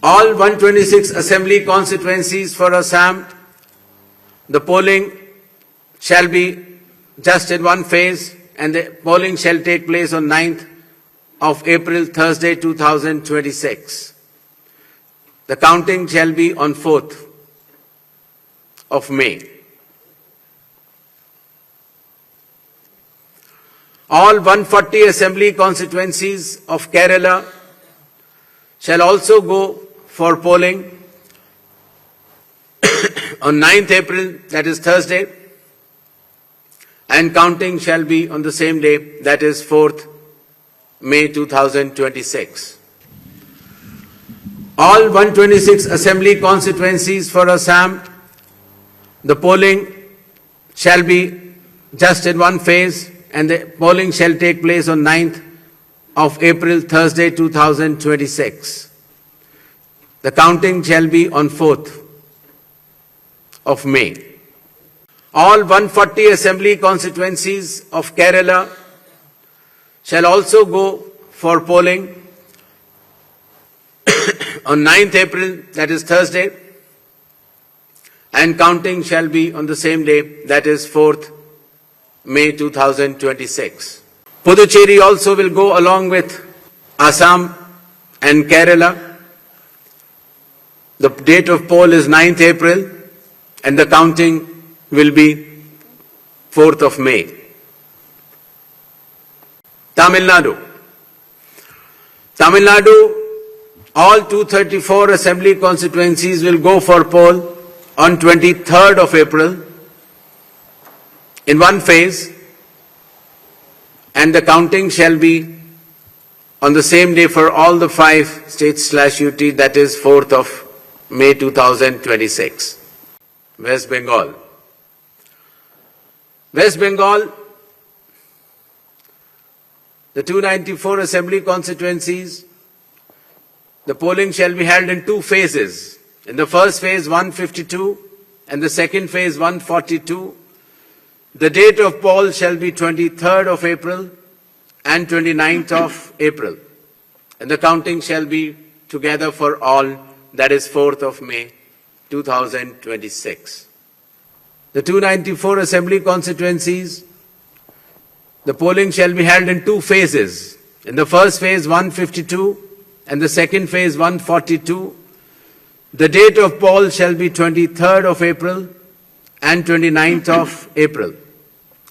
All 126 assembly constituencies for Assam, the polling shall be just in one phase, and the polling shall take place on 9th of April, Thursday, 2026. The counting shall be on 4th of May. All 140 assembly constituencies of Kerala shall also go for polling on 9th April, that is Thursday, and counting shall be on the same day, that is 4th May 2026. All 126 assembly constituencies for Assam, the polling shall be just in one phase, and the polling shall take place on 9th of April, Thursday, 2026. The counting shall be on 4th of May. All 140 assembly constituencies of Kerala shall also go for polling on 9th April, that is Thursday, and counting shall be on the same day, that is 4th May 2026. Puducherry also will go along with Assam and Kerala. The date of poll is 9th April and the counting will be 4th of May. Tamil Nadu. Tamil Nadu, all 234 assembly constituencies will go for poll on 23rd of April in one phase, and the counting shall be on the same day for all the 5 states/UT, that is 4th of May 2026. West Bengal. West Bengal, the 294 assembly constituencies, the polling shall be held in 2 phases. In the first phase, 152, and the second phase, 142. The date of poll shall be 23rd of April and 29th of April, and the counting shall be together for all, that is 4th of May 2026. The 294 assembly constituencies, the polling shall be held in 2 phases. In the first phase, 152, and the second phase, 142. The date of poll shall be 23rd of April and 29th of April,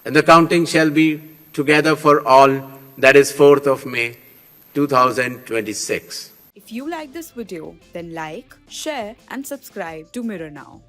and the counting shall be together for all, that is 4th of May 2026. If you like this video, then like, share and subscribe to Mirror Now.